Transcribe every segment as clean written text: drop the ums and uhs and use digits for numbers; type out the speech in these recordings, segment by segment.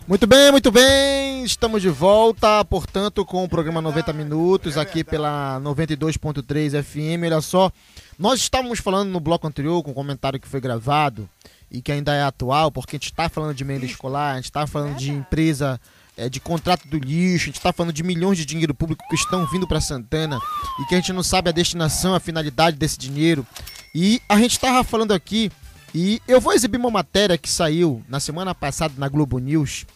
Muito bem, estamos de volta, portanto, com o programa 90 Minutos, aqui pela 92.3 FM. Olha só, nós estávamos falando no bloco anterior, com um comentário que foi gravado e que ainda é atual, porque a gente está falando de merenda escolar, a gente está falando de empresa, de contrato do lixo, a gente está falando de milhões de dinheiro público que estão vindo para Santana e que a gente não sabe a destinação, a finalidade desse dinheiro. E a gente estava falando aqui, e eu vou exibir uma matéria que saiu na semana passada na Globo News,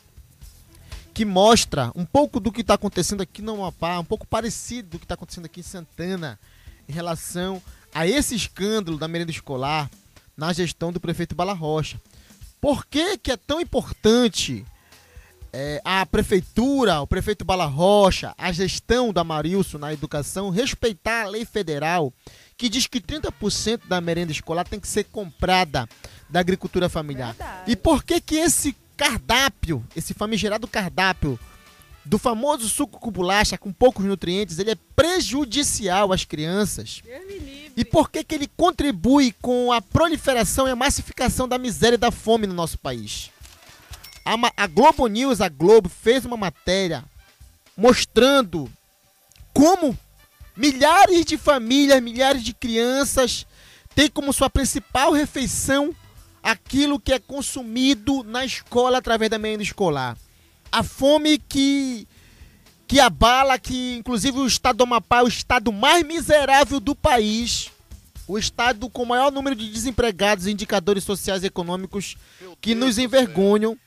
que mostra um pouco do que está acontecendo aqui no Amapá, um pouco parecido do que está acontecendo aqui em Santana, em relação a esse escândalo da merenda escolar na gestão do prefeito Bala Rocha. Por que que é tão importante a prefeitura, o prefeito Bala Rocha, a gestão da Amarilson na educação, respeitar a lei federal que diz que 30% da merenda escolar tem que ser comprada da agricultura familiar? Verdade. E por que que esse cardápio, esse famigerado cardápio do famoso suco com bolacha com poucos nutrientes, ele é prejudicial às crianças? E por que que ele contribui com a proliferação e a massificação da miséria e da fome no nosso país? A Globo News, a Globo, fez uma matéria mostrando como milhares de famílias, milhares de crianças têm como sua principal refeição aquilo que é consumido na escola através da merenda escolar. A fome que abala, que inclusive o estado do Amapá é o estado mais miserável do país, o estado com o maior número de desempregados e indicadores sociais e econômicos que nos envergonham.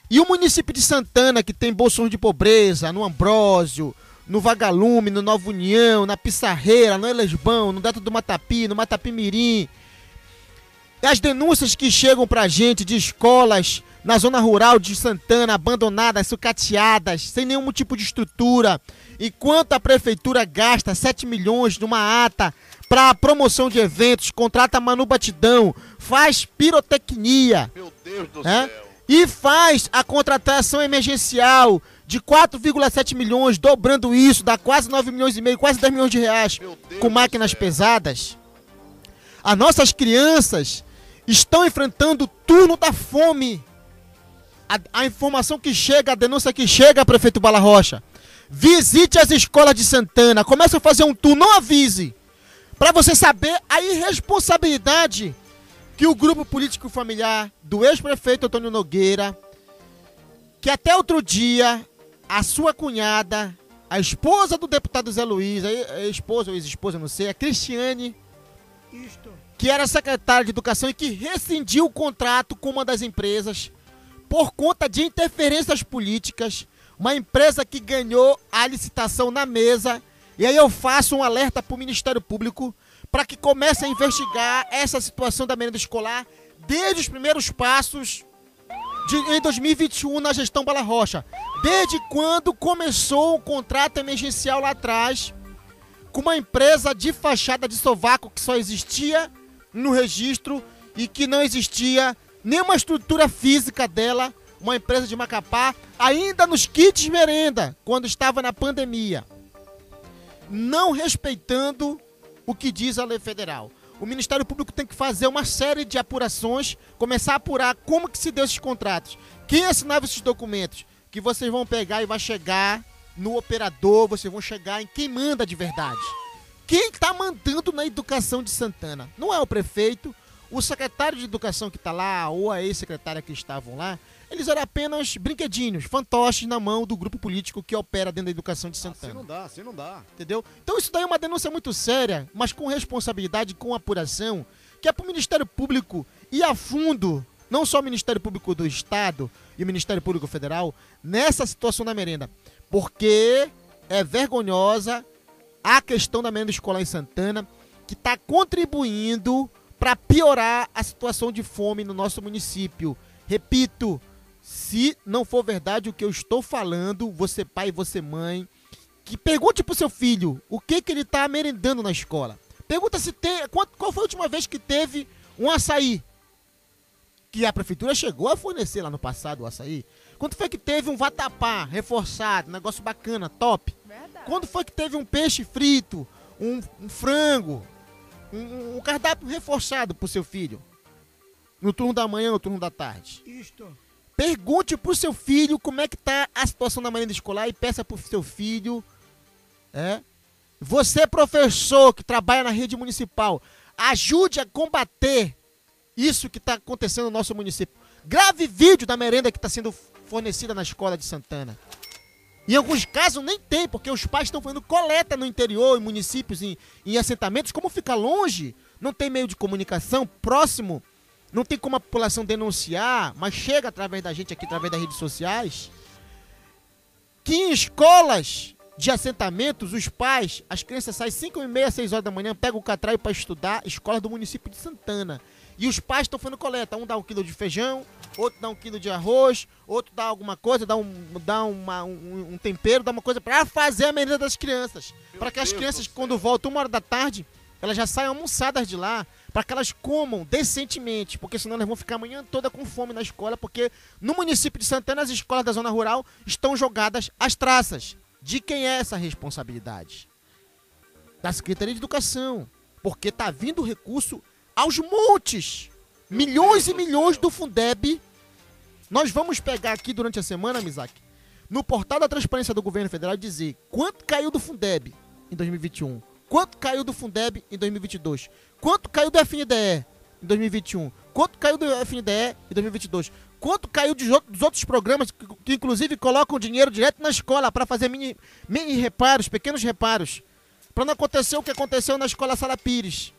E o município de Santana, que tem bolsões de pobreza, no Ambrósio, no Vagalume, no Nova União, na Pissarreira, no Elesbão, no Delta do Matapi, no Matapi-Mirim. As denúncias que chegam pra gente de escolas na zona rural de Santana, abandonadas, sucateadas, sem nenhum tipo de estrutura, enquanto a prefeitura gasta 7 milhões numa ata para promoção de eventos, contrata Manu Batidão, faz pirotecnia, meu Deus do céu, e faz a contratação emergencial de 4,7 milhões, dobrando isso, dá quase 9 milhões e meio, quase 10 milhões de reais, com máquinas pesadas. As nossas crianças estão enfrentando o turno da fome. A informação que chega, a denúncia que chega, prefeito Bala Rocha: visite as escolas de Santana, comece a fazer um tour, não avise, para você saber a irresponsabilidade que o grupo político familiar do ex-prefeito Antônio Nogueira, que até outro dia a sua cunhada, a esposa do deputado Zé Luiz, a esposa ou ex-esposa, não sei, a Cristiane, que era secretária de Educação e que rescindiu o contrato com uma das empresas por conta de interferências políticas, uma empresa que ganhou a licitação na mesa. E aí eu faço um alerta para o Ministério Público para que comece a investigar essa situação da merenda escolar desde os primeiros passos em 2021 na gestão Bala Rocha, desde quando começou o contrato emergencial lá atrás com uma empresa de fachada de sovaco que só existia no registro e que não existia nenhuma estrutura física dela, uma empresa de Macapá, ainda nos kits merenda, quando estava na pandemia, não respeitando o que diz a lei federal. O Ministério Público tem que fazer uma série de apurações, começar a apurar como que se deu esses contratos, quem assinava esses documentos, que vocês vão pegar e vai chegar no operador, vocês vão chegar em quem manda de verdade. Quem está mandando na educação de Santana? Não é o prefeito, o secretário de Educação que está lá, ou a ex-secretária que estavam lá, eles eram apenas brinquedinhos, fantoches na mão do grupo político que opera dentro da educação de Santana. Assim não dá. Entendeu? Então isso daí é uma denúncia muito séria, mas com responsabilidade, com apuração, que é para o Ministério Público ir a fundo, não só o Ministério Público do Estado e o Ministério Público Federal, nessa situação da merenda. Porque é vergonhosa a questão da merenda escolar em Santana, que está contribuindo para piorar a situação de fome no nosso município. Repito, se não for verdade o que eu estou falando, você pai e você mãe, que pergunte pro seu filho o que ele está merendando na escola. Pergunta se tem, qual foi a última vez que teve um açaí, que a prefeitura chegou a fornecer lá no passado o açaí. Quando foi que teve um vatapá reforçado, um negócio bacana, top? Verdade. Quando foi que teve um peixe frito, um frango, um cardápio reforçado pro seu filho? No turno da manhã ou no turno da tarde? Isto. Pergunte pro seu filho como é que tá a situação da merenda escolar e peça pro seu filho. Você, professor que trabalha na rede municipal, ajude a combater isso que está acontecendo no nosso município. Grave vídeo da merenda que está sendo fornecida na escola de Santana. Em alguns casos nem tem, porque os pais estão fazendo coleta no interior, em municípios, em assentamentos. Como fica longe, não tem meio de comunicação próximo, não tem como a população denunciar, mas chega através da gente aqui, através das redes sociais, que em escolas de assentamentos, os pais, as crianças saem 5h30, 6 horas da manhã, pegam o catraio para estudar, escola do município de Santana. E os pais estão fazendo coleta. Um dá 1 quilo de feijão, outro dá 1 quilo de arroz, outro dá alguma coisa, dá um tempero, dá uma coisa para fazer a merenda das crianças. Para que as crianças, quando voltam 1 hora da tarde, elas já saiam almoçadas de lá, para que elas comam decentemente, porque senão elas vão ficar a manhã toda com fome na escola, porque no município de Santana as escolas da zona rural estão jogadas às traças. De quem é essa responsabilidade? Da Secretaria de Educação, porque tá vindo recurso aos montes, milhões e milhões do Fundeb. Nós vamos pegar aqui durante a semana, Mizaki, no portal da transparência do governo federal, dizer quanto caiu do Fundeb em 2021, quanto caiu do Fundeb em 2022, quanto caiu do FNDE em 2021, quanto caiu do FNDE em 2022, quanto caiu dos outros programas que inclusive colocam dinheiro direto na escola para fazer mini reparos, pequenos reparos, para não acontecer o que aconteceu na escola Sara Pires,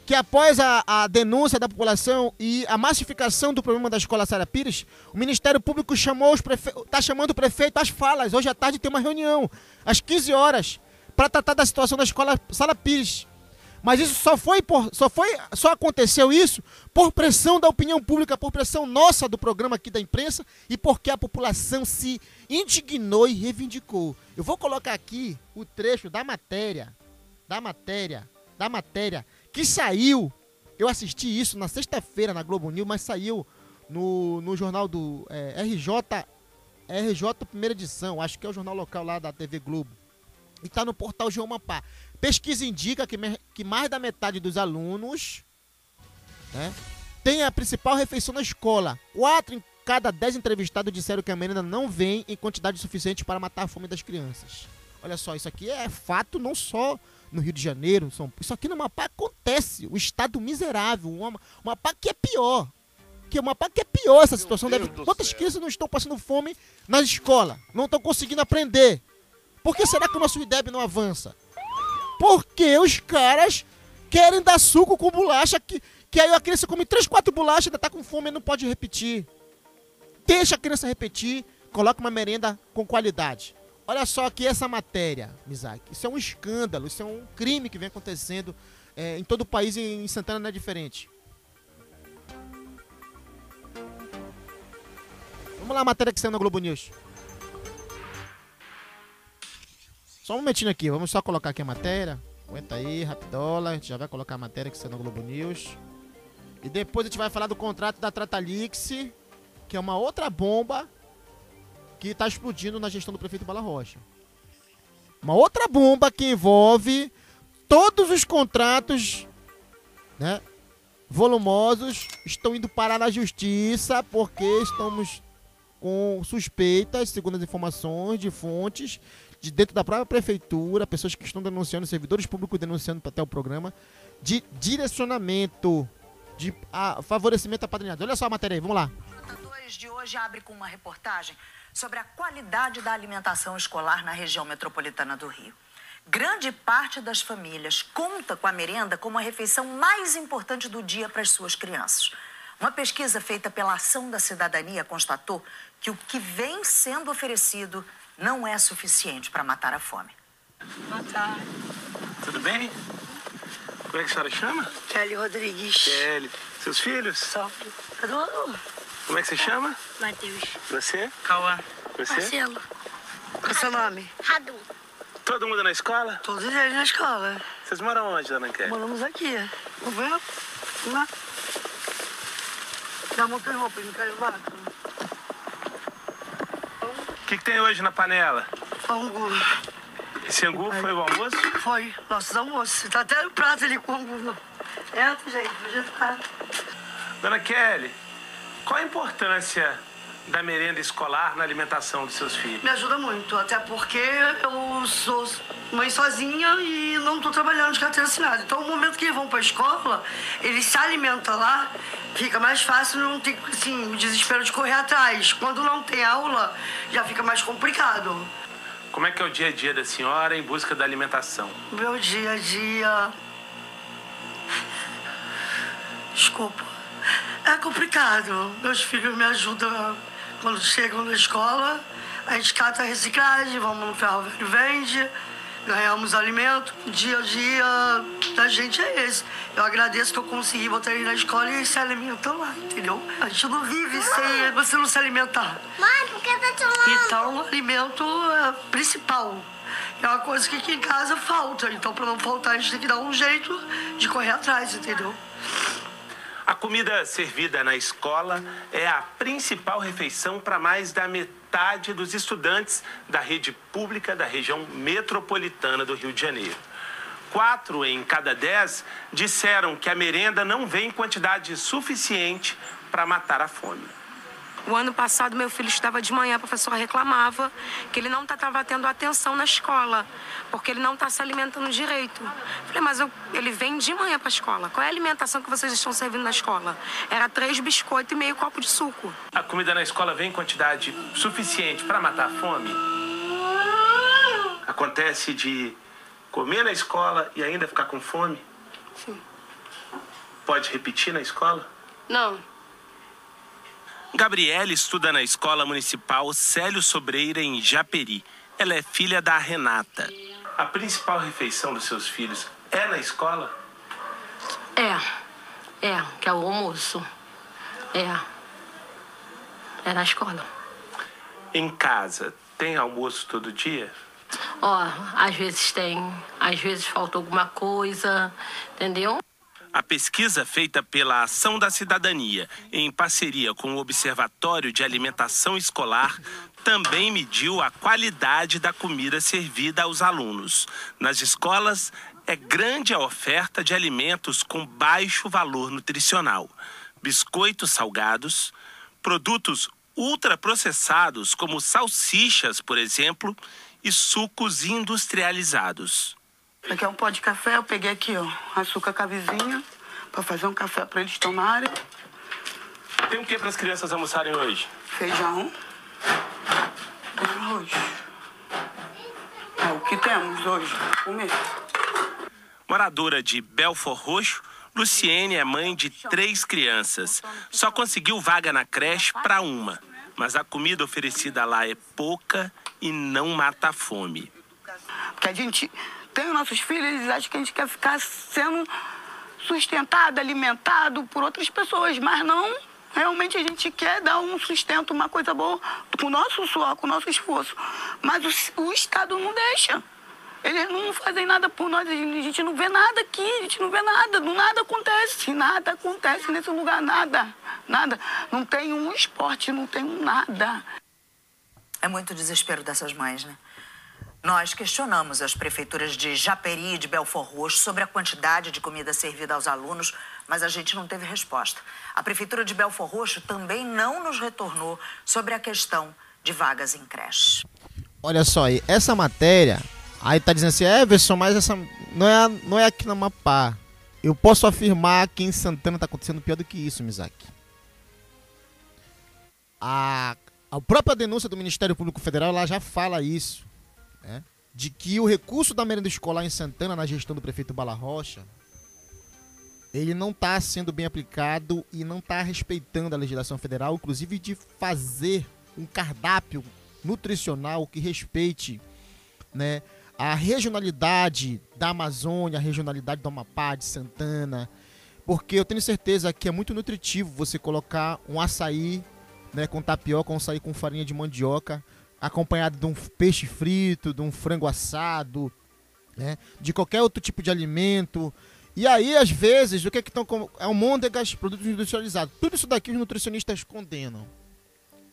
que após a denúncia da população e a massificação do problema da escola Sara Pires, o Ministério Público está chamando o prefeito às falas. Hoje à tarde tem uma reunião, às 15 horas, para tratar da situação da escola Sara Pires. Mas isso só aconteceu isso por pressão da opinião pública, por pressão nossa do programa aqui da imprensa e porque a população se indignou e reivindicou. Eu vou colocar aqui o trecho da matéria que saiu. Eu assisti isso na sexta-feira na Globo News, mas saiu no jornal do RJ Primeira Edição, acho que é o jornal local lá da TV Globo. E está no portal Geomapá. Pesquisa indica que mais da metade dos alunos, né, tem a principal refeição na escola. 4 em cada 10 entrevistados disseram que a merenda não vem em quantidade suficiente para matar a fome das crianças. Olha só, isso aqui é fato não só no Rio de Janeiro, isso aqui no Amapá acontece. O estado miserável, um Amapá que é pior. Essa situação. Quantas crianças não estão passando fome na escola? Não estão conseguindo aprender? Por que será que o nosso IDEB não avança? Porque os caras querem dar suco com bolacha, que aí a criança come 3, 4 bolachas, ainda tá com fome e não pode repetir. Deixa a criança repetir, coloca uma merenda com qualidade. Olha só aqui essa matéria, Mizaki. Isso é um escândalo, isso é um crime que vem acontecendo em todo o país e em Santana não é diferente. Vamos lá, a matéria que saiu na Globo News. Só um momentinho aqui, vamos só colocar aqui a matéria. Aguenta aí, rapidola, a gente já vai colocar a matéria que saiu na Globo News. E depois a gente vai falar do contrato da Tratalix, que é uma outra bomba que está explodindo na gestão do prefeito Bala Rocha. Uma outra bomba que envolve todos os contratos, né, volumosos, estão indo parar na justiça porque estamos com suspeitas, segundo as informações de fontes de dentro da própria prefeitura, pessoas que estão denunciando, servidores públicos denunciando até o programa, de direcionamento, de favorecimento a padrinhado. Olha só a matéria aí, vamos lá. O 2 de hoje abre com uma reportagem sobre a qualidade da alimentação escolar na região metropolitana do Rio. Grande parte das famílias conta com a merenda como a refeição mais importante do dia para as suas crianças. Uma pesquisa feita pela Ação da Cidadania constatou que o que vem sendo oferecido não é suficiente para matar a fome. Boa tarde. Tudo bem? Como é que a senhora chama? Kelly Rodrigues. Kelly. Seus filhos? Sofre. Como é que você chama? Matheus. Você? Cauã. Você? Marcelo. Qual é o seu nome? Radu. Todo mundo na escola? Todos eles na escola. Vocês moram onde, dona Kelly? Moramos aqui. Vamos ver? Vamos lá. Dá monta de roupa, não quero vaca. O que tem hoje na panela? Angu. Esse angu foi o almoço? Foi. Nossos almoços. Tá até no prato ali com angu. Entra, gente. Do jeito que tá. Dona Kelly, Qual a importância da merenda escolar na alimentação dos seus filhos? Me ajuda muito, até porque eu sou mãe sozinha e não estou trabalhando de carteira assinada. Então, no momento que eles vão para a escola, eles se alimentam lá, fica mais fácil, não ter assim, o desespero de correr atrás. Quando não tem aula, já fica mais complicado. Como é que é o dia a dia da senhora em busca da alimentação? Meu dia a dia... Desculpa. É complicado. Meus filhos me ajudam quando chegam na escola. A gente cata a reciclagem, vamos no ferro velho e vende, ganhamos alimento. O dia a dia da gente é esse. Eu agradeço que eu consegui botar eles na escola e eles se alimentam lá, entendeu? A gente não vive sem você não se alimentar. Mãe, por que tá te chamando? Então, o alimento é principal. É uma coisa que aqui em casa falta. Então, para não faltar, a gente tem que dar um jeito de correr atrás, entendeu? A comida servida na escola é a principal refeição para mais da metade dos estudantes da rede pública da região metropolitana do Rio de Janeiro. 4 em cada 10 disseram que a merenda não vem em quantidade suficiente para matar a fome. O ano passado, meu filho estudava de manhã, a professora reclamava que ele não estava tendo atenção na escola, porque ele não está se alimentando direito. Falei, mas ele vem de manhã para a escola. Qual é a alimentação que vocês estão servindo na escola? Era 3 biscoitos e meio copo de suco. A comida na escola vem em quantidade suficiente para matar a fome? Acontece de comer na escola e ainda ficar com fome? Sim. Pode repetir na escola? Não. Gabriela estuda na Escola Municipal Célio Sobreira, em Japeri. Ela é filha da Renata. A principal refeição dos seus filhos é na escola? Que é o almoço. É na escola. Em casa, tem almoço todo dia? Às vezes tem, às vezes falta alguma coisa, entendeu? A pesquisa feita pela Ação da Cidadania, em parceria com o Observatório de Alimentação Escolar, também mediu a qualidade da comida servida aos alunos. Nas escolas, é grande a oferta de alimentos com baixo valor nutricional. Biscoitos salgados, produtos ultraprocessados como salsichas, por exemplo, e sucos industrializados. Aqui é um pó de café, eu peguei aqui, açúcar com a vizinha, pra fazer um café pra eles tomarem. Tem o que para as crianças almoçarem hoje? Feijão, tem arroz. É o que temos hoje pra comer. Moradora de Belford Roxo, Luciene é mãe de 3 crianças. Só conseguiu vaga na creche para uma, mas a comida oferecida lá é pouca e não mata a fome. Porque a gente tem os nossos filhos, eles acham que a gente quer ficar sendo sustentado, alimentado por outras pessoas, mas não, realmente a gente quer dar um sustento, uma coisa boa, com o nosso suor, com o nosso esforço. Mas o Estado não deixa. Eles não fazem nada por nós, a gente não vê nada aqui, a gente não vê nada, nada acontece nesse lugar, nada. Não tem um esporte, não tem um nada. É muito desespero dessas mães, né? Nós questionamos as prefeituras de Japeri e de Belford Roxo sobre a quantidade de comida servida aos alunos, mas a gente não teve resposta. A prefeitura de Belford Roxo também não nos retornou sobre a questão de vagas em creche. Olha só aí, essa matéria, aí tá dizendo assim, Everson, mas essa não é aqui no Amapá. Eu posso afirmar que em Santana tá acontecendo pior do que isso, Mizaki. A própria denúncia do Ministério Público Federal, ela já fala isso. De que o recurso da merenda escolar em Santana, na gestão do prefeito Bala Rocha, ele não está sendo bem aplicado e não está respeitando a legislação federal, inclusive de fazer um cardápio nutricional que respeite, né, a regionalidade da Amazônia, a regionalidade do Amapá, de Santana, porque eu tenho certeza que é muito nutritivo você colocar um açaí, né, com tapioca, um açaí com farinha de mandioca, acompanhado de um peixe frito, de um frango assado, né, de qualquer outro tipo de alimento. E aí, às vezes, o que é que estão... É um môndegas, produtos industrializados. Tudo isso daqui os nutricionistas condenam.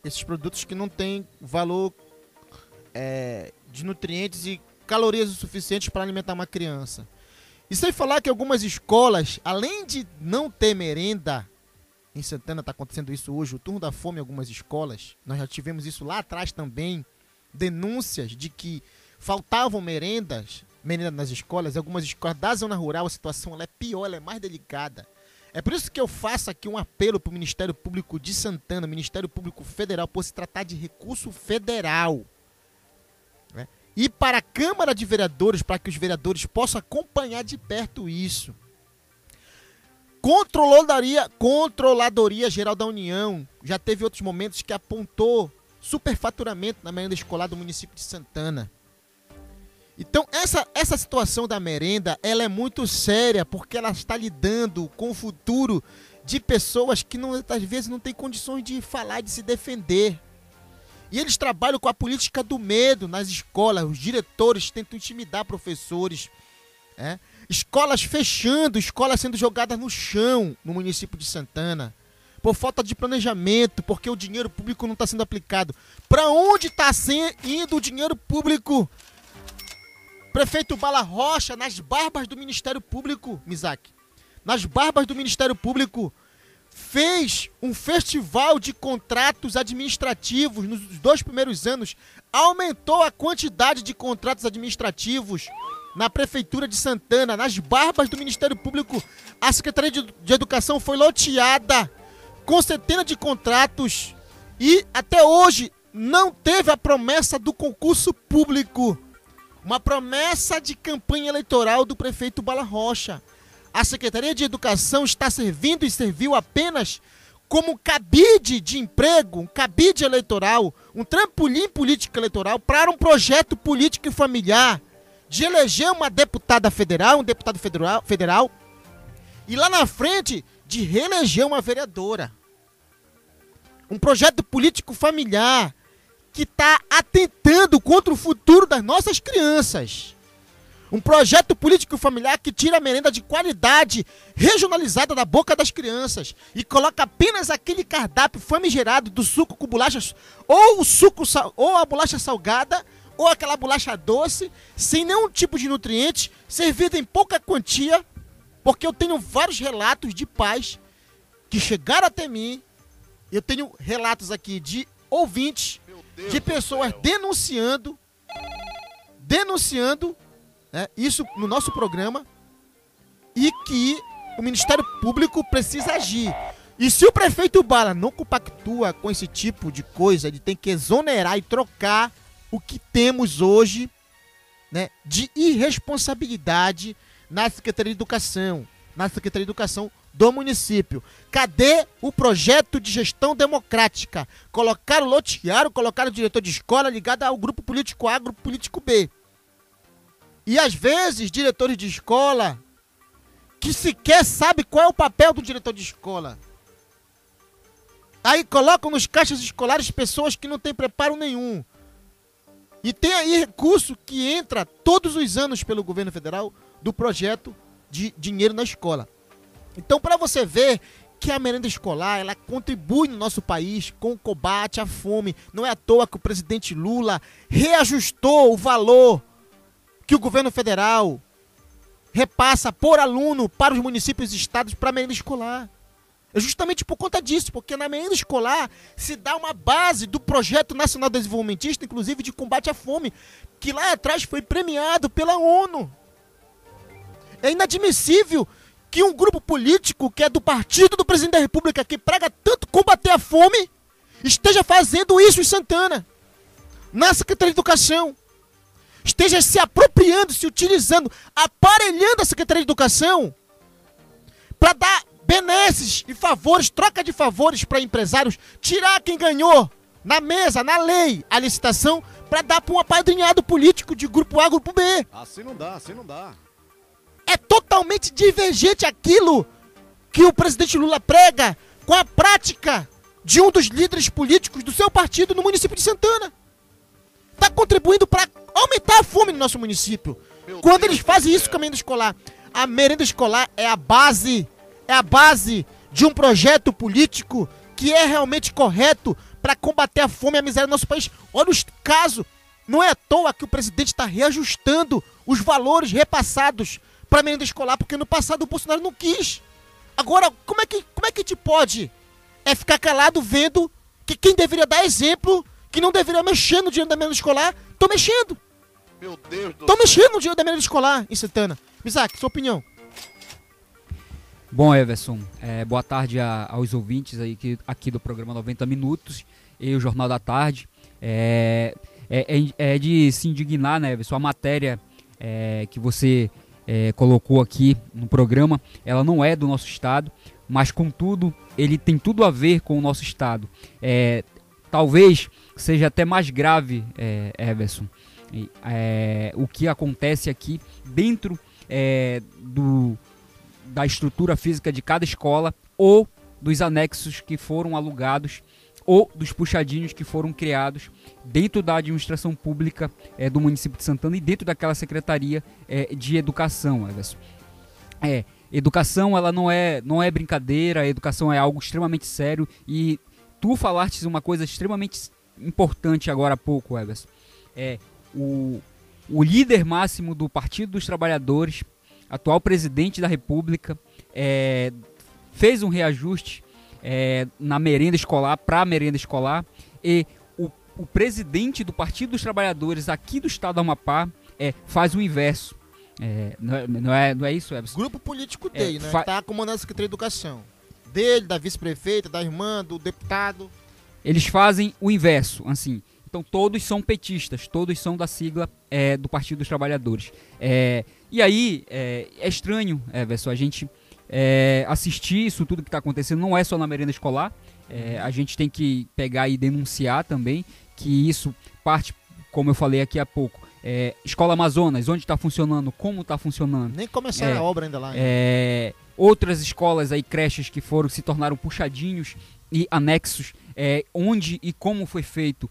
Esses produtos que não têm valor de nutrientes e calorias o suficientes para alimentar uma criança. E sem falar que algumas escolas, além de não ter merenda Em Santana está acontecendo isso hoje, o turno da fome em algumas escolas. Nós já tivemos isso lá atrás também. Denúncias de que faltavam merenda nas escolas. Em algumas escolas da zona rural a situação ela é pior, ela é mais delicada. É por isso que eu faço aqui um apelo para o Ministério Público de Santana, Ministério Público Federal, por se tratar de recurso federal. Né? E para a Câmara de Vereadores, para que os vereadores possam acompanhar de perto isso. Controladoria Geral da União já teve outros momentos que apontou superfaturamento na merenda escolar do município de Santana. Então essa situação da merenda ela é muito séria porque ela está lidando com o futuro de pessoas que às vezes não têm condições de falar, de se defender. E eles trabalham com a política do medo nas escolas, os diretores tentam intimidar professores, escolas fechando, escolas sendo jogadas no chão no município de Santana, por falta de planejamento, porque o dinheiro público não está sendo aplicado. Para onde está indo o dinheiro público? Prefeito Bala Rocha, nas barbas do Ministério Público, Mizaki, nas barbas do Ministério Público, fez um festival de contratos administrativos nos 2 primeiros anos, aumentou a quantidade de contratos administrativos na Prefeitura de Santana, nas barbas do Ministério Público. A Secretaria de Educação foi loteada com centenas de contratos e até hoje não teve a promessa do concurso público. Uma promessa de campanha eleitoral do prefeito Bala Rocha. A Secretaria de Educação está servindo e serviu apenas como um cabide de emprego, um cabide eleitoral, um trampolim político eleitoral para um projeto político e familiar de eleger uma deputada federal, um deputado federal e lá na frente de reeleger uma vereadora. Um projeto político familiar que está atentando contra o futuro das nossas crianças. Um projeto político familiar que tira a merenda de qualidade regionalizada da boca das crianças e coloca apenas aquele cardápio famigerado do suco com bolachas, ou a bolacha salgada, ou aquela bolacha doce, sem nenhum tipo de nutriente, servida em pouca quantia, porque eu tenho vários relatos de pais que chegaram até mim, eu tenho relatos aqui de ouvintes, de pessoas denunciando isso no nosso programa e que o Ministério Público precisa agir. E se o prefeito Bala não compactua com esse tipo de coisa, ele tem que exonerar e trocar o que temos hoje, né, de irresponsabilidade na Secretaria de Educação do município. Cadê o projeto de gestão democrática? Colocaram o diretor de escola ligado ao grupo político A, grupo político B. E às vezes, diretores de escola que sequer sabe qual é o papel do diretor de escola. Aí colocam nos caixas escolares pessoas que não têm preparo nenhum. E tem aí recurso que entra todos os anos pelo governo federal do projeto de dinheiro na escola. Então, para você ver que a merenda escolar, ela contribui no nosso país com o combate à fome. Não é à toa que o presidente Lula reajustou o valor que o governo federal repassa por aluno para os municípios e estados para a merenda escolar. É justamente por conta disso, porque na merenda escolar se dá uma base do Projeto Nacional Desenvolvimentista, inclusive de combate à fome, que lá atrás foi premiado pela ONU. É inadmissível que um grupo político que é do partido do presidente da República, que prega tanto combater a fome, esteja fazendo isso em Santana, na Secretaria de Educação. Esteja se apropriando, se utilizando, aparelhando a Secretaria de Educação para dar benesses e favores, troca de favores para empresários, tirar quem ganhou na mesa, na lei, a licitação, para dar para um apadrinhado político de grupo A, grupo B. Assim não dá. É totalmente divergente aquilo que o presidente Lula prega com a prática de um dos líderes políticos do seu partido no município de Santana. Está contribuindo para aumentar a fome no nosso município. Quando eles fazem isso com a merenda escolar. A merenda escolar é a base de um projeto político que é realmente correto para combater a fome e a miséria no nosso país. Olha os casos. Não é à toa que o presidente está reajustando os valores repassados para a merenda escolar, porque no passado o Bolsonaro não quis. Agora, como é que te pode é ficar calado vendo que quem deveria dar exemplo, que não deveria mexer no dinheiro da merenda escolar, tô mexendo. Meu Deus do Tô mexendo no dinheiro da merenda escolar em Santana. Isaac, sua opinião? Bom, Everson, boa tarde aos ouvintes aí aqui do programa 90 Minutos e o Jornal da Tarde. É de se indignar, né, Everson? A matéria que você colocou aqui no programa, ela não é do nosso estado, mas contudo, ele tem tudo a ver com o nosso estado. Talvez seja até mais grave, Everson, o que acontece aqui dentro da estrutura física de cada escola, ou dos anexos que foram alugados, ou dos puxadinhos que foram criados dentro da administração pública do município de Santana e dentro daquela secretaria de educação, Everson. Educação, ela não é brincadeira, a educação é algo extremamente sério, e tu falaste uma coisa extremamente importante agora há pouco, Everson. O líder máximo do Partido dos Trabalhadores, atual presidente da República, fez um reajuste na merenda escolar, para a merenda escolar, e o presidente do Partido dos Trabalhadores aqui do estado do Amapá faz o inverso. Não é isso, Everson? Grupo político dele, né? Tá comandando a Secretaria de Educação. Dele, da vice-prefeita, da irmã, do deputado. Eles fazem o inverso, assim. Então todos são petistas, todos são da sigla do Partido dos Trabalhadores. E aí é estranho, Everson, a gente assistir isso tudo que está acontecendo. Não é só na merenda escolar, a gente tem que pegar e denunciar também que isso parte, como eu falei aqui há pouco, Escola Amazonas, onde está funcionando, como está funcionando. Nem começaram a obra ainda lá. Outras escolas aí, creches que se tornaram puxadinhos e anexos, onde e como foi feito,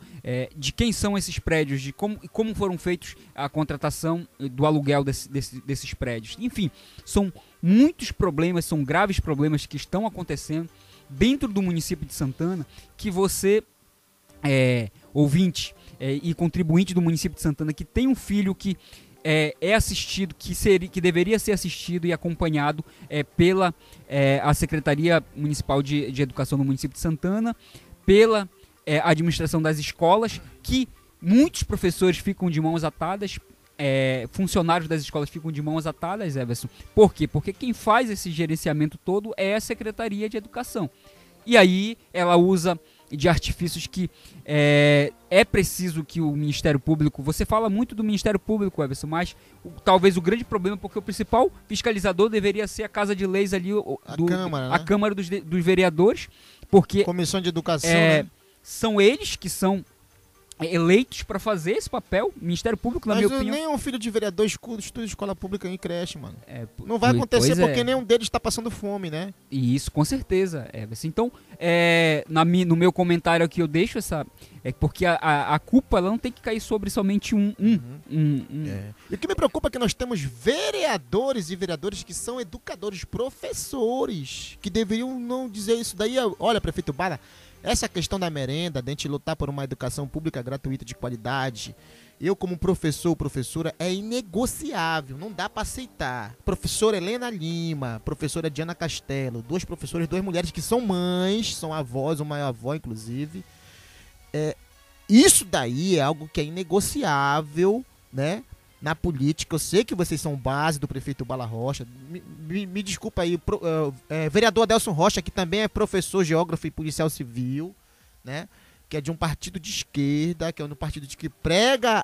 de quem são esses prédios, de como foram feitos a contratação do aluguel desses prédios. Enfim, são muitos problemas, são graves problemas que estão acontecendo dentro do município de Santana, que você, ouvinte e contribuinte do município de Santana, que tem um filho que é assistido, que deveria ser assistido e acompanhado pela a Secretaria Municipal de Educação do município de Santana, pela administração das escolas, que muitos professores ficam de mãos atadas, funcionários das escolas ficam de mãos atadas, Everson. Por quê? Porque quem faz esse gerenciamento todo é a Secretaria de Educação. E aí ela usa de artifícios que é preciso que o Ministério Público... Você fala muito do Ministério Público, Everson, mas talvez o grande problema, porque o principal fiscalizador deveria ser a Casa de Leis ali, Câmara, né? A Câmara dos Vereadores, porque... Comissão de Educação, né? São eles que são eleitos para fazer esse papel. O Ministério Público, na minha opinião... nem um filho de vereador estuda escola pública em creche, mano. Não vai acontecer porque nenhum deles está passando fome, né? E isso, com certeza. Então, no meu comentário aqui eu deixo porque a culpa ela não tem que cair sobre somente um. E o que me preocupa é que nós temos vereadores e vereadoras que são educadores, professores, que deveriam não dizer isso daí. Olha, prefeito Bala, essa questão da merenda, de a gente lutar por uma educação pública gratuita de qualidade, eu como professor ou professora, é inegociável, não dá para aceitar. Professora Helena Lima, professora Diana Castelo, duas professoras, duas mulheres que são mães, são avós, uma é avó inclusive. Isso daí é algo que é inegociável, né? Na política. Eu sei que vocês são base do prefeito Bala Rocha. Me desculpa aí, vereador Adelson Rocha, que também é professor, geógrafo e policial civil, né? Que é de um partido de esquerda, que é um partido que prega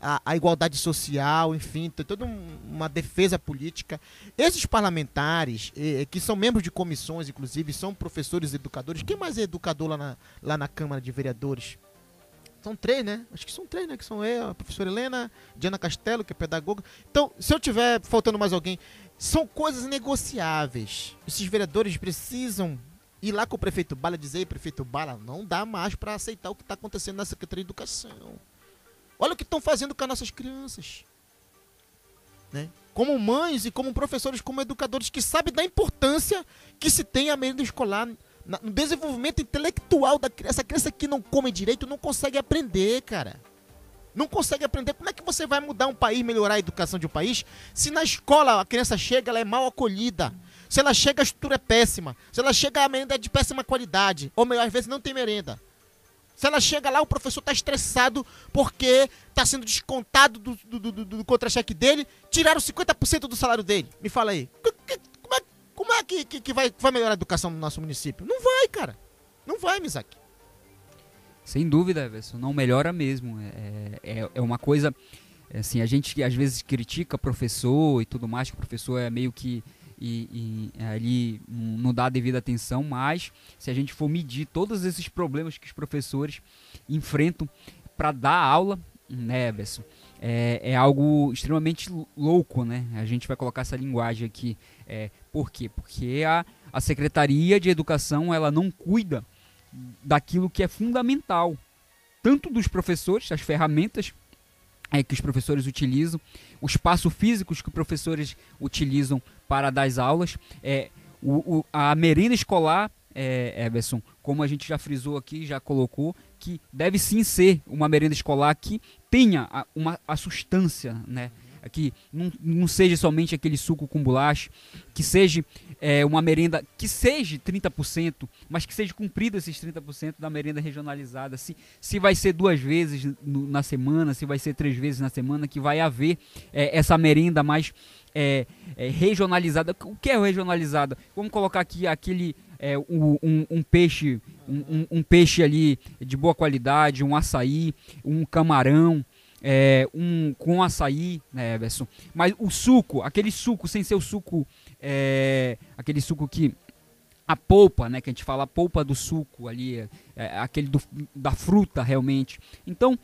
a igualdade social, enfim, tem toda uma defesa política. Esses parlamentares, que são membros de comissões, inclusive, são professores e educadores. Quem mais é educador lá na Câmara de Vereadores? São três, né? Acho que são três, né? Que são a professora Helena, Diana Castelo, que é pedagoga. Então, se eu tiver faltando mais alguém, são coisas negociáveis. Esses vereadores precisam ir lá com o prefeito Bala e dizer: prefeito Bala, não dá mais para aceitar o que está acontecendo na Secretaria de Educação. Olha o que estão fazendo com as nossas crianças, né? Como mães e como professores, como educadores, que sabem da importância que se tem a merenda escolar no desenvolvimento intelectual da criança. A criança que não come direito não consegue aprender, cara. Não consegue aprender. Como é que você vai mudar um país, melhorar a educação de um país, se na escola a criança chega, ela é mal acolhida? Se ela chega, a estrutura é péssima. Se ela chega, a merenda é de péssima qualidade. Ou melhor, às vezes não tem merenda. Se ela chega lá, o professor está estressado porque está sendo descontado do contra-cheque dele, tiraram 50% do salário dele. Me fala aí. Como é que vai melhorar a educação no nosso município? Não vai, cara. Não vai, Mizaki. Sem dúvida, Everson, não melhora mesmo. É uma coisa, assim, a gente às vezes critica professor e tudo mais, que o professor é meio que ali não dá a devida atenção, mas se a gente for medir todos esses problemas que os professores enfrentam para dar aula, né, Everson, é algo extremamente louco, né? A gente vai colocar essa linguagem aqui. Por quê? Porque a Secretaria de Educação, ela não cuida daquilo que é fundamental, tanto dos professores, as ferramentas que os professores utilizam, o espaço físico que os professores utilizam para dar as aulas, a merenda escolar, Everson, como a gente já frisou aqui, já colocou, que deve sim ser uma merenda escolar que tenha a substância, né? Que não seja somente aquele suco com bolacha, que seja uma merenda, que seja 30%, mas que seja cumprido esses 30% da merenda regionalizada. Se vai ser 2 vezes na semana, se vai ser 3 vezes na semana, que vai haver essa merenda mais regionalizada. O que é regionalizada? Vamos colocar aqui um peixe, um peixe ali de boa qualidade, um açaí, um camarão, com açaí, né, Everson? Mas o suco, aquele suco sem ser o suco, aquele suco que a polpa, né, que a gente fala, a polpa do suco ali, aquele da fruta realmente. Então,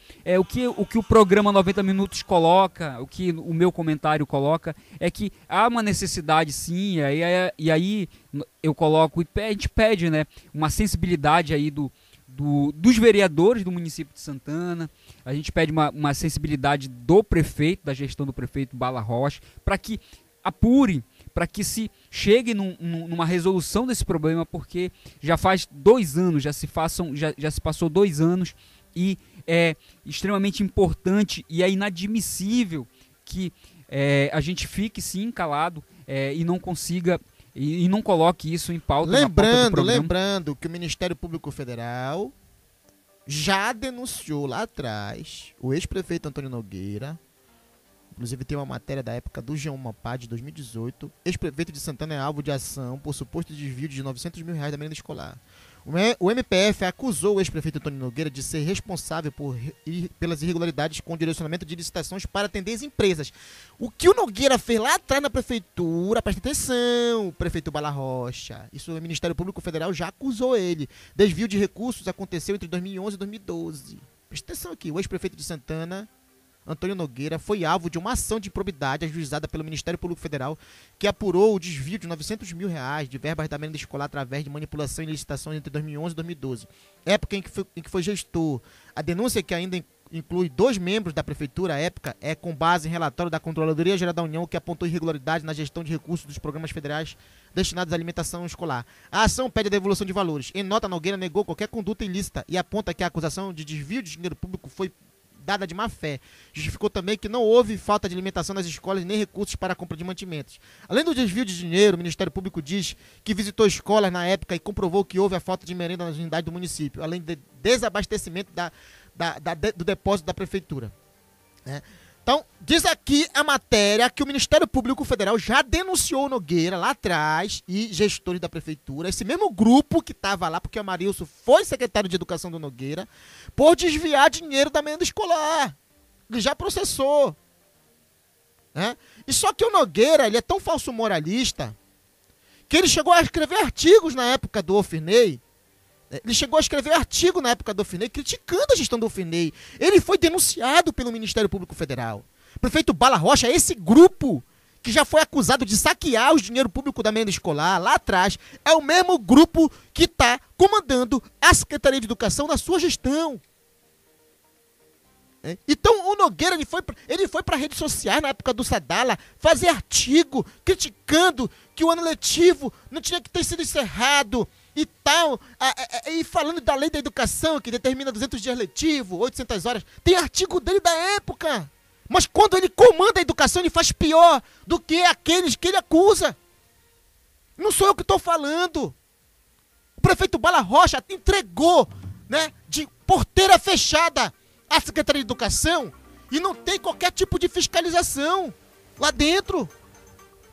o que o programa 90 Minutos coloca, o que o meu comentário coloca, é que há uma necessidade sim, e aí eu coloco, a gente pede, né, uma sensibilidade aí dos vereadores do município de Santana, a gente pede uma sensibilidade do prefeito, da gestão do prefeito Bala Rocha, para que apure, para que se chegue numa resolução desse problema, porque já faz 2 anos, já se passou 2 anos, e é extremamente importante e é inadmissível que a gente fique sim calado e não consiga e não coloque isso em pauta. Lembrando que o Ministério Público Federal já denunciou lá atrás o ex-prefeito Antônio Nogueira. Inclusive tem uma matéria da época do G1 Mapá de 2018. Ex-prefeito de Santana é alvo de ação por suposto desvio de R$900 mil da merenda escolar. O MPF acusou o ex-prefeito Antônio Nogueira de ser responsável pelas irregularidades com o direcionamento de licitações para atender as empresas. O que o Nogueira fez lá atrás na prefeitura, presta atenção, o prefeito Bala Rocha, isso o Ministério Público Federal já acusou ele. Desvio de recursos aconteceu entre 2011 e 2012. Presta atenção aqui, o ex-prefeito de Santana, Antônio Nogueira, foi alvo de uma ação de improbidade ajuizada pelo Ministério Público Federal, que apurou o desvio de R$900 mil de verbas da merenda escolar através de manipulação e licitações entre 2011 e 2012, época em que foi gestor. A denúncia, que ainda inclui 2 membros da prefeitura à época, é com base em relatório da Controladoria Geral da União, que apontou irregularidade na gestão de recursos dos programas federais destinados à alimentação escolar. A ação pede a devolução de valores. Em nota, Nogueira negou qualquer conduta ilícita e aponta que a acusação de desvio de dinheiro público foi dada de má fé. Justificou também que não houve falta de alimentação nas escolas nem recursos para a compra de mantimentos. Além do desvio de dinheiro, o Ministério Público diz que visitou escolas na época e comprovou que houve a falta de merenda nas unidades do município, além de desabastecimento do depósito da prefeitura. Então, diz aqui a matéria que o Ministério Público Federal já denunciou o Nogueira lá atrás e gestores da prefeitura, esse mesmo grupo que estava lá, porque o Amarilson foi secretário de Educação do Nogueira, por desviar dinheiro da merenda escolar. Ele já processou. E só que o Nogueira, ele é tão falso moralista que ele chegou a escrever artigos na época do Ofirnei. Ele chegou a escrever artigo na época do Ofirnei criticando a gestão do Ofirnei. Ele foi denunciado pelo Ministério Público Federal. O prefeito Bala Rocha, esse grupo que já foi acusado de saquear o dinheiro público da merenda escolar lá atrás, é o mesmo grupo que está comandando a Secretaria de Educação na sua gestão. Então o Nogueira ele foi para redes sociais na época do Sadala fazer artigo criticando que o ano letivo não tinha que ter sido encerrado e tal, e falando da lei da educação que determina 200 dias letivo, 800 horas. Tem artigo dele da época, mas quando ele comanda a educação ele faz pior do que aqueles que ele acusa. Não sou eu que estou falando. O prefeito Bala Rocha entregou, né, de porteira fechada à Secretaria de Educação e não tem qualquer tipo de fiscalização lá dentro.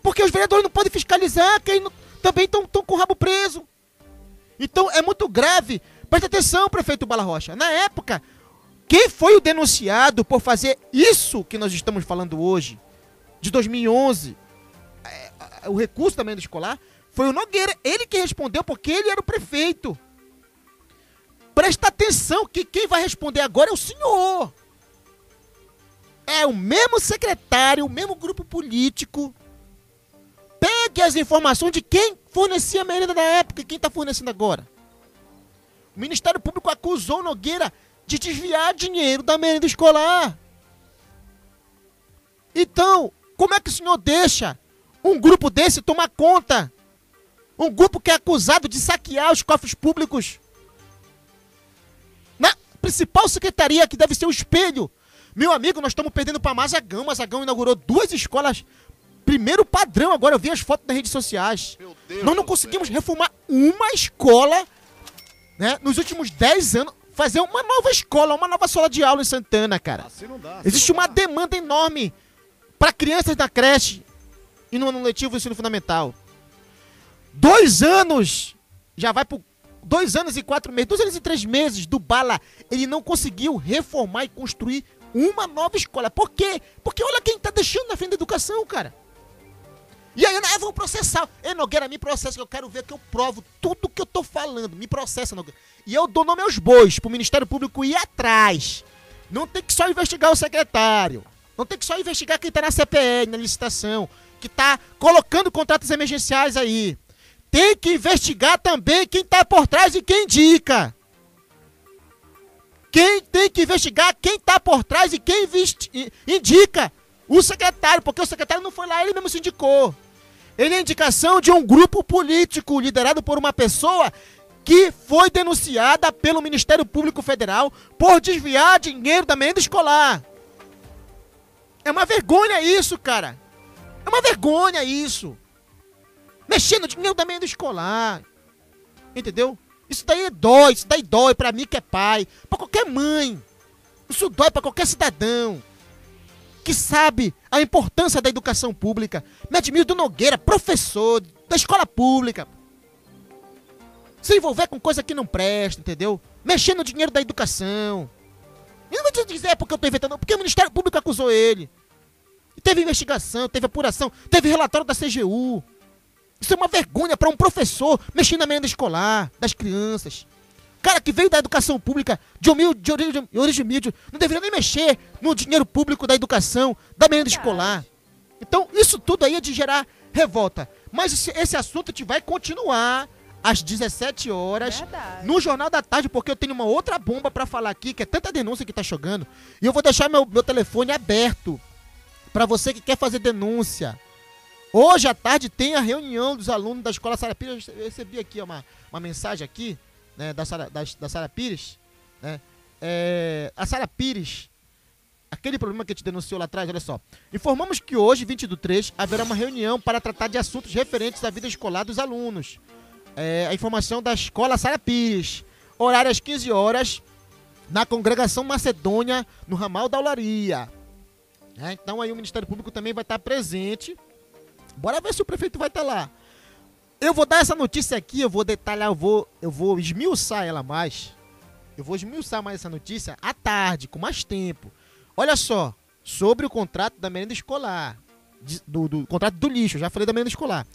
Porque os vereadores não podem fiscalizar, que também estão com o rabo preso. Então é muito grave. Presta atenção, prefeito Bala Rocha. Na época, quem foi o denunciado por fazer isso que nós estamos falando hoje, de 2011, o recurso da merenda escolar, foi o Nogueira. Ele que respondeu porque ele era o prefeito. Presta atenção que quem vai responder agora é o senhor. É o mesmo secretário, o mesmo grupo político. Pegue as informações de quem fornecia a merenda na época e quem está fornecendo agora. O Ministério Público acusou o Nogueira de desviar dinheiro da merenda escolar. Então, como é que o senhor deixa um grupo desse tomar conta? Um grupo que é acusado de saquear os cofres públicos. Na principal secretaria, que deve ser o espelho. Meu amigo, nós estamos perdendo para Mazagão. Mazagão inaugurou 2 escolas, primeiro padrão. Agora eu vi as fotos nas redes sociais. Nós não conseguimos reformar uma escola, né, nos últimos 10 anos. Fazer uma nova escola, uma nova sala de aula em Santana, cara. Assim não dá, Existe uma demanda enorme para crianças da creche e no ano letivo do ensino fundamental. 2 anos, já vai por 2 anos e 4 meses, 2 anos e 3 meses do Bala, ele não conseguiu reformar e construir uma nova escola. Por quê? Porque olha quem tá deixando na frente da educação, cara. E aí, vão processar. Ei, Nogueira, me processa, que eu quero ver que eu provo tudo que eu tô falando. Me processa, Nogueira. E eu dou nome aos bois, pro Ministério Público ir atrás. Não tem que só investigar o secretário. Não tem que só investigar quem tá na CPE, na licitação, que tá colocando contratos emergenciais aí. Tem que investigar também quem tá por trás e quem indica. Quem tem que investigar quem tá por trás e quem indica o secretário, porque o secretário não foi lá, ele mesmo se indicou. Ele é indicação de um grupo político liderado por uma pessoa que foi denunciada pelo Ministério Público Federal por desviar dinheiro da merenda escolar. É uma vergonha isso, cara. É uma vergonha isso. Mexendo no dinheiro da merenda escolar. Entendeu? Isso daí dói pra mim que é pai, pra qualquer mãe. Isso dói pra qualquer cidadão que sabe a importância da educação pública. Medmildo Nogueira, professor da escola pública. Se envolver com coisa que não presta, entendeu? Mexendo no dinheiro da educação. Eu não vou te dizer porque eu tô inventando, porque o Ministério Público acusou ele. E teve investigação, teve apuração, teve relatório da CGU. Isso é uma vergonha para um professor mexendo na merenda escolar das crianças. Cara que veio da educação pública, de origem humilde, não deveria nem mexer no dinheiro público da educação, da merenda escolar. Então, isso tudo aí é de gerar revolta. Mas esse assunto vai continuar às 17 horas, no Jornal da Tarde, porque eu tenho uma outra bomba para falar aqui, que é tanta denúncia que tá chegando. E eu vou deixar meu telefone aberto para você que quer fazer denúncia. Hoje à tarde tem a reunião dos alunos da Escola Sara Pires. Eu recebi aqui uma mensagem aqui, né, da Sara Pires, né? A Sara Pires, aquele problema que a gente denunciou lá atrás, olha só. Informamos que hoje, 20/3, haverá uma reunião para tratar de assuntos referentes à vida escolar dos alunos. A informação da Escola Sara Pires. Horário às 15 horas, na Congregação Macedônia, no ramal da Olaria. Então aí o Ministério Público também vai estar presente. Bora ver se o prefeito vai estar lá. Eu vou dar essa notícia aqui, eu vou detalhar, eu vou esmiuçar ela mais. Eu vou esmiuçar mais essa notícia à tarde, com mais tempo. Olha só, sobre o contrato da merenda escolar. Do contrato do lixo, já falei da merenda escolar.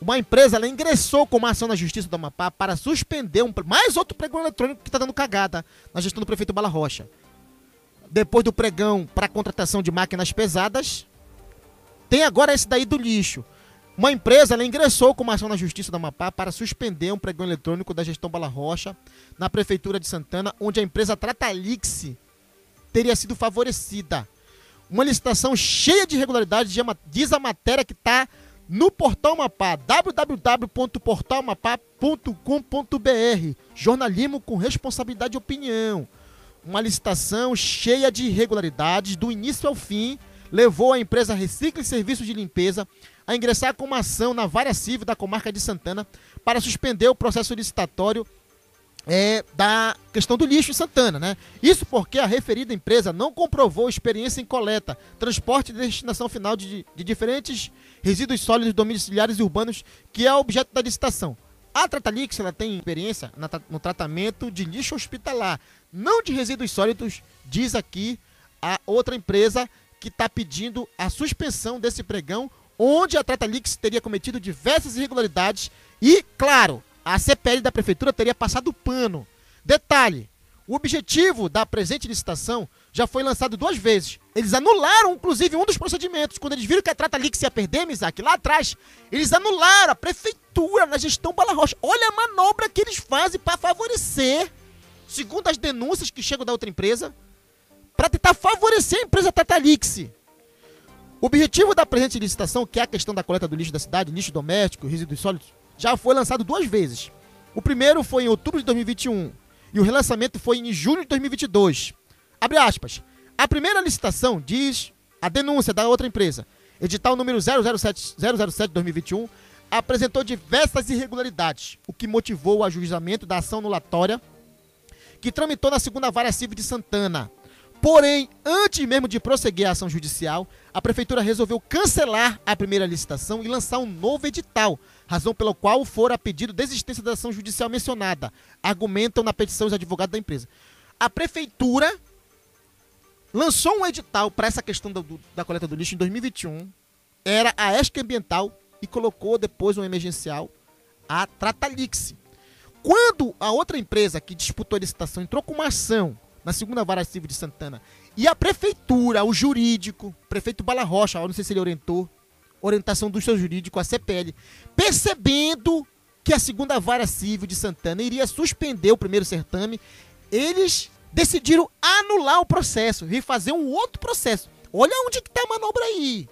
Uma empresa, ela ingressou com uma ação na Justiça do Amapá para suspender mais outro pregão eletrônico que está dando cagada na gestão do prefeito Bala Rocha. Depois do pregão para contratação de máquinas pesadas, tem agora esse daí do lixo. Uma empresa, ela ingressou com uma ação na Justiça do Amapá para suspender um pregão eletrônico da gestão Bala Rocha na Prefeitura de Santana, onde a empresa Tratalix teria sido favorecida. Uma licitação cheia de irregularidades, diz a matéria que está no Portal Amapá, www.portalamapá.com.br. Jornalismo com responsabilidade e opinião. Uma licitação cheia de irregularidades, do início ao fim, levou a empresa Recicla e Serviços de Limpeza a ingressar com uma ação na Vara Civil da Comarca de Santana para suspender o processo licitatório da questão do lixo em Santana, né? Isso porque a referida empresa não comprovou experiência em coleta, transporte e destinação final de diferentes resíduos sólidos domiciliares e urbanos, que é objeto da licitação. A Tratalix, ela tem experiência no tratamento de lixo hospitalar, não de resíduos sólidos, diz aqui a outra empresa que está pedindo a suspensão desse pregão, onde a Tratalix teria cometido diversas irregularidades e, claro, a CPL da prefeitura teria passado pano. Detalhe, o objetivo da presente licitação já foi lançado 2 vezes. Eles anularam, inclusive, um dos procedimentos. Quando eles viram que a Tratalix ia perder, Mizaki, lá atrás, eles anularam a prefeitura na gestão Bala Rocha. Olha a manobra que eles fazem para favorecer, segundo as denúncias que chegam da outra empresa, para tentar favorecer a empresa Tratalix. O objetivo da presente licitação, que é a questão da coleta do lixo da cidade, lixo doméstico, resíduos sólidos, já foi lançado 2 vezes. O primeiro foi em outubro de 2021 e o relançamento foi em julho de 2022. Abre aspas. A primeira licitação, diz a denúncia da outra empresa, edital número 007/2021, apresentou diversas irregularidades, o que motivou o ajuizamento da ação anulatória que tramitou na 2ª Vara Civil de Santana. Porém, antes mesmo de prosseguir a ação judicial, a prefeitura resolveu cancelar a primeira licitação e lançar um novo edital, razão pela qual fora pedido desistência da ação judicial mencionada, argumentam na petição os advogados da empresa. A prefeitura lançou um edital para essa questão da coleta do lixo em 2021, era a ESC Ambiental e colocou depois um emergencial, a Tratalix. Quando a outra empresa que disputou a licitação entrou com uma ação na 2ª Vara Civil de Santana, e a prefeitura, o jurídico, prefeito Bala Rocha, eu não sei se ele orientação do seu jurídico, a CPL, percebendo que a 2ª Vara Civil de Santana iria suspender o primeiro certame, eles decidiram anular o processo e fazer um outro processo. Olha onde que está a manobra aí.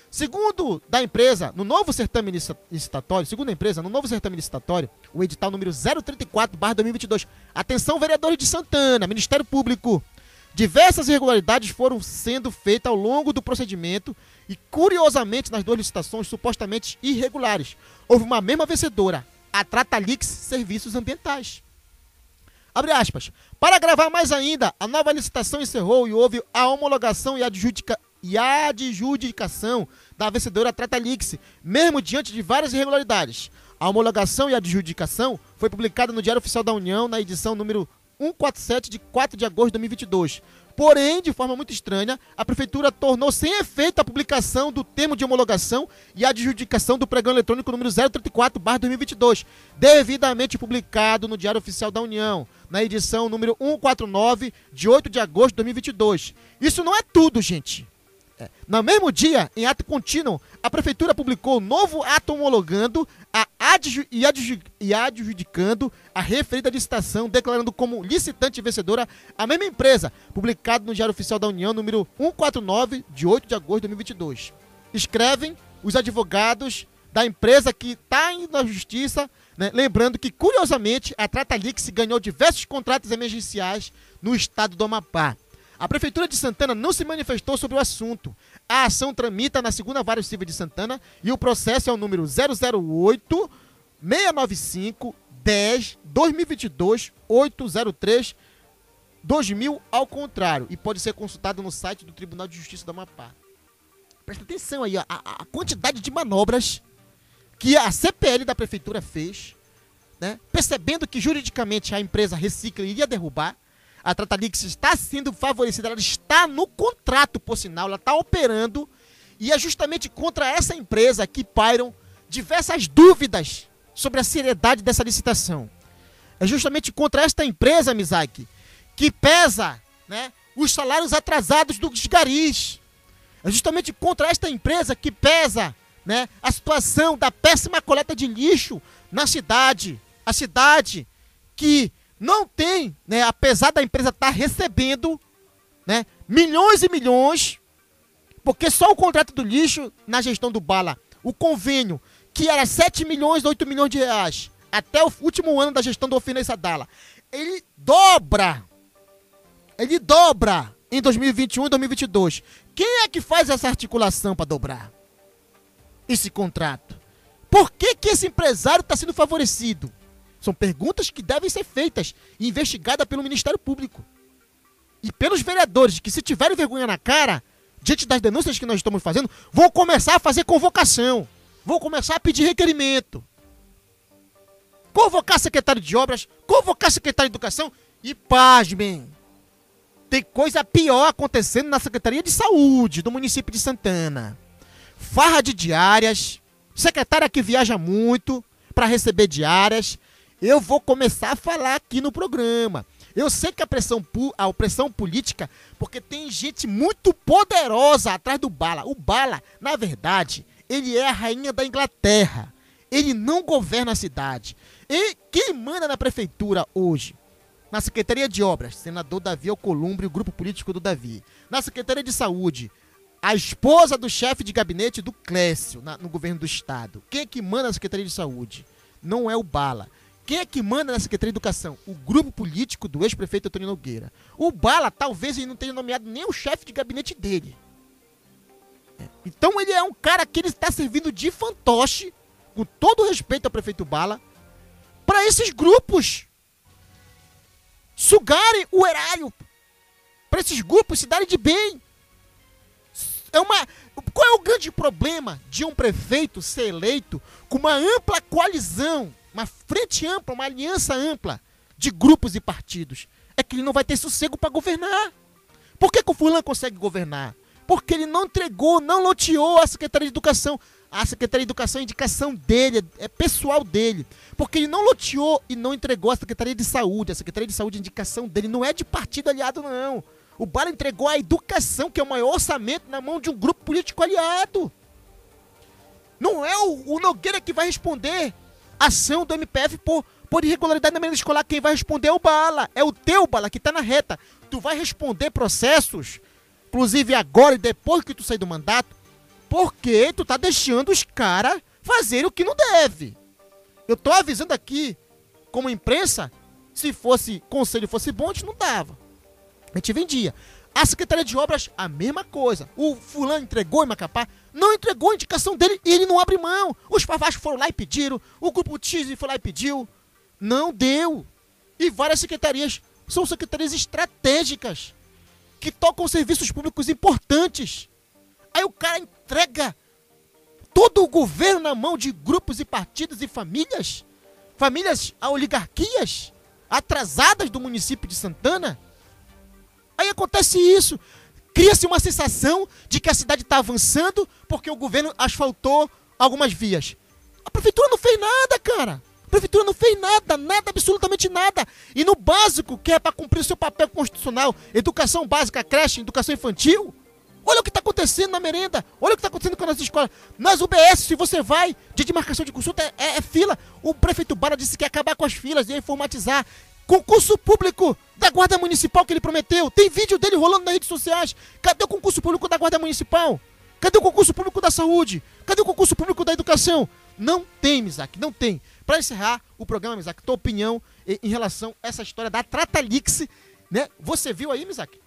Segundo da empresa, no novo certame licitatório, segundo a empresa, no novo certame licitatório, o edital número 034/2022, atenção vereadores de Santana, Ministério Público, diversas irregularidades foram sendo feitas ao longo do procedimento e, curiosamente, nas 2 licitações supostamente irregulares, houve uma mesma vencedora, a Tratalix Serviços Ambientais. Abre aspas. Para agravar mais ainda, a nova licitação encerrou e houve a homologação e a adjudicação da vencedora Tratalix, mesmo diante de várias irregularidades. A homologação e a adjudicação foi publicada no Diário Oficial da União, na edição número 147, de 4 de agosto de 2022. Porém, de forma muito estranha, a prefeitura tornou sem efeito a publicação do termo de homologação e adjudicação do pregão eletrônico número 034/2022, devidamente publicado no Diário Oficial da União, na edição número 149, de 8 de agosto de 2022. Isso não é tudo, gente. No mesmo dia, em ato contínuo, a prefeitura publicou novo ato homologando e adjudicando a referida licitação, declarando como licitante vencedora a mesma empresa, publicado no Diário Oficial da União, número 149, de 8 de agosto de 2022. Escrevem os advogados da empresa que está indo na justiça, né, lembrando que, curiosamente, a Tratalix ganhou diversos contratos emergenciais no estado do Amapá. A Prefeitura de Santana não se manifestou sobre o assunto. A ação tramita na 2ª Vara Civil de Santana e o processo é o número 008-695-10-2022-803-2000 ao contrário, e pode ser consultado no site do Tribunal de Justiça do Amapá. Presta atenção aí, a quantidade de manobras que a CPL da Prefeitura fez, né, percebendo que juridicamente a empresa Recicla iria derrubar. A Tratalix está sendo favorecida, ela está no contrato, por sinal, ela está operando, e é justamente contra essa empresa que pairam diversas dúvidas sobre a seriedade dessa licitação. É justamente contra esta empresa, Mizaki, que pesa, né, os salários atrasados dos garis. É justamente contra esta empresa que pesa, né, a situação da péssima coleta de lixo na cidade. A cidade que não tem, né, apesar da empresa estar recebendo, né, milhões e milhões, porque só o contrato do lixo na gestão do Bala, o convênio, que era 7 milhões, 8 milhões de reais, até o último ano da gestão do Ofinei Sadala, ele dobra em 2021 e 2022. Quem é que faz essa articulação para dobrar? esse contrato? Por que esse empresário está sendo favorecido? São perguntas que devem ser feitas e investigadas pelo Ministério Público. E pelos vereadores, que se tiverem vergonha na cara, diante das denúncias que nós estamos fazendo, vão começar a fazer convocação. Vão começar a pedir requerimento. Convocar secretário de obras, convocar secretário de educação e, pasmem, tem coisa pior acontecendo na Secretaria de Saúde do município de Santana. Farra de diárias, secretária que viaja muito para receber diárias. Eu vou começar a falar aqui no programa. Eu sei que a opressão política, porque tem gente muito poderosa atrás do Bala. O Bala, na verdade, ele é a rainha da Inglaterra. Ele não governa a cidade. E quem manda na prefeitura hoje? Na Secretaria de Obras, senador Davi Alcolumbre, o grupo político do Davi. Na Secretaria de Saúde, a esposa do chefe de gabinete do Clécio, no governo do estado. Quem é que manda na Secretaria de Saúde? Não é o Bala. Quem é que manda na Secretaria de Educação? O grupo político do ex-prefeito Antônio Nogueira. O Bala, talvez ele não tenha nomeado nem o chefe de gabinete dele. Então ele é um cara que ele está servindo de fantoche, com todo o respeito ao prefeito Bala, para esses grupos sugarem o erário, para esses grupos se darem de bem. Qual é o grande problema de um prefeito ser eleito com uma ampla coalizão, uma frente ampla, uma aliança ampla de grupos e partidos? É que ele não vai ter sossego para governar. Por que o fulano consegue governar? Porque ele não entregou, não loteou a Secretaria de Educação. A Secretaria de Educação é indicação dele, é pessoal dele. Porque ele não loteou e não entregou a Secretaria de Saúde. A Secretaria de Saúde é indicação dele, não é de partido aliado, não. O Bala entregou a educação, que é o maior orçamento, na mão de um grupo político aliado. Não é o Nogueira que vai responder a ação do MPF por irregularidade na merenda escolar. Quem vai responder é o Bala. É o teu Bala que tá na reta. Tu vai responder processos, inclusive agora e depois que tu sair do mandato, porque tu tá deixando os caras fazerem o que não deve. Eu tô avisando aqui, como imprensa, se fosse conselho fosse bom, a gente não dava. A gente vendia. A Secretaria de Obras, a mesma coisa. O fulano entregou em Macapá, não entregou a indicação dele e ele não abre mão. Os Favascos foram lá e pediram, o Grupo X foi lá e pediu. Não deu. E várias secretarias são secretarias estratégicas que tocam serviços públicos importantes. Aí o cara entrega todo o governo na mão de grupos e partidos e famílias oligarquias atrasadas do município de Santana. Aí acontece isso, cria-se uma sensação de que a cidade está avançando porque o governo asfaltou algumas vias. A prefeitura não fez nada, cara. A prefeitura não fez nada, absolutamente nada. E no básico, que é para cumprir o seu papel constitucional, educação básica, creche, educação infantil, olha o que está acontecendo na merenda, olha o que está acontecendo com as nossas escolas. Nas UBS, se você vai, dia de marcação de consulta, é fila. O prefeito Bala disse que ia acabar com as filas, ia informatizar. Concurso público da Guarda Municipal que ele prometeu. Tem vídeo dele rolando nas redes sociais. Cadê o concurso público da Guarda Municipal? Cadê o concurso público da saúde? Cadê o concurso público da educação? Não tem, Mizaki, não tem. Para encerrar o programa, Mizaki, tua opinião em relação a essa história da Tratalix, né? Você viu aí, Mizaki?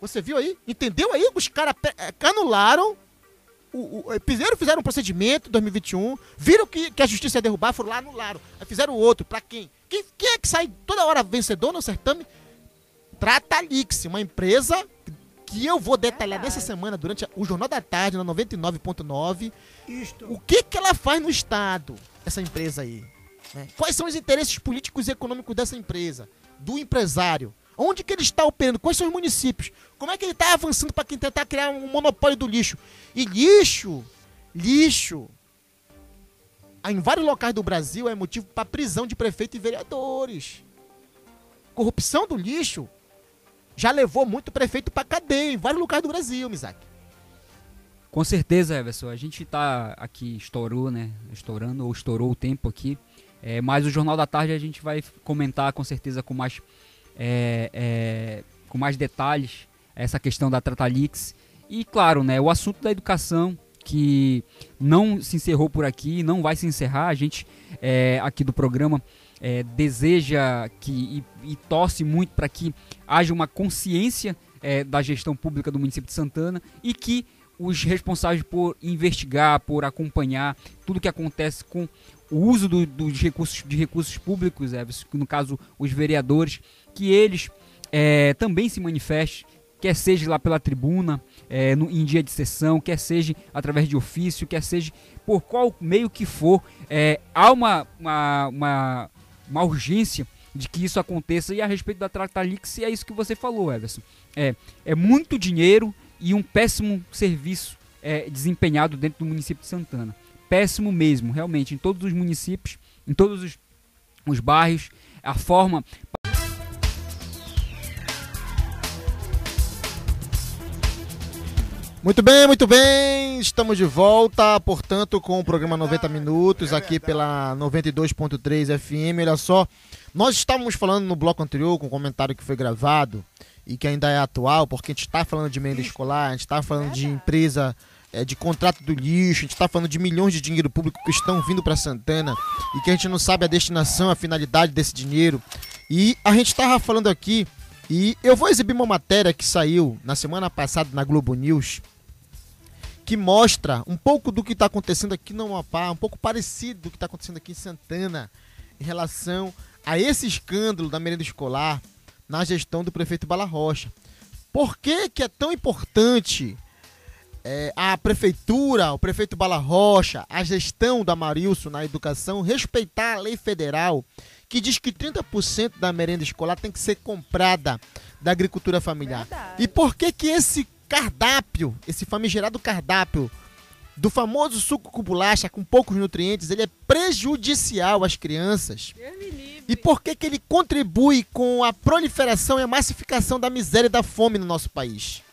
Você viu aí? Entendeu aí? Os caras anularam. Primeiro fizeram um procedimento em 2021, viram que a justiça ia derrubar, foram lá, anularam. Aí fizeram outro. Pra quem? Quem é que sai toda hora vencedor no certame? Tratalix, uma empresa que eu vou detalhar nessa semana durante o Jornal da Tarde, na 99.9. O que ela faz no Estado, essa empresa aí? Né? Quais são os interesses políticos e econômicos dessa empresa? Do empresário? Onde que ele está operando? Quais são os municípios? Como é que ele está avançando para tentar criar um monopólio do lixo? E lixo, em vários locais do Brasil é motivo para prisão de prefeito e vereadores. Corrupção do lixo já levou muito prefeito para cadeia em vários locais do Brasil, Mizaki. Com certeza, Everson. A gente está aqui, estourou o tempo aqui. Mas o Jornal da Tarde a gente vai comentar com certeza com mais detalhes essa questão da Tratalix. E claro, né, o assunto da educação, que não se encerrou por aqui, não vai se encerrar. A gente aqui do programa deseja e torce muito para que haja uma consciência da gestão pública do município de Santana e que os responsáveis por investigar, por acompanhar tudo que acontece com o uso dos recursos públicos, no caso os vereadores, que eles também se manifestem, quer seja lá pela tribuna, em dia de sessão, quer seja através de ofício, quer seja por qual meio que for, há uma urgência de que isso aconteça. E a respeito da Tractalix, é isso que você falou, Everson. É muito dinheiro e um péssimo serviço desempenhado dentro do município de Santana. Péssimo mesmo, realmente, em todos os municípios, em todos os bairros, a forma... Muito bem, estamos de volta, portanto, com o programa 90 Minutos, aqui pela 92.3 FM. Olha só, nós estávamos falando no bloco anterior, com um comentário que foi gravado e que ainda é atual, porque a gente está falando de merenda escolar, a gente está falando de empresa, de contrato do lixo, a gente está falando de milhões de dinheiro público que estão vindo para Santana e que a gente não sabe a destinação, a finalidade desse dinheiro. E a gente estava falando aqui, e eu vou exibir uma matéria que saiu na semana passada na Globo News, que mostra um pouco do que está acontecendo aqui no Amapá, um pouco parecido do que está acontecendo aqui em Santana, em relação a esse escândalo da merenda escolar na gestão do prefeito Bala Rocha. Por que que é tão importante a prefeitura, o prefeito Bala Rocha, a gestão da Amarilson na educação, respeitar a lei federal que diz que 30% da merenda escolar tem que ser comprada da agricultura familiar? Verdade. E por que que esse cardápio, esse famigerado cardápio do famoso suco com bolacha com poucos nutrientes, ele é prejudicial às crianças? E por que que ele contribui com a proliferação e a massificação da miséria e da fome no nosso país?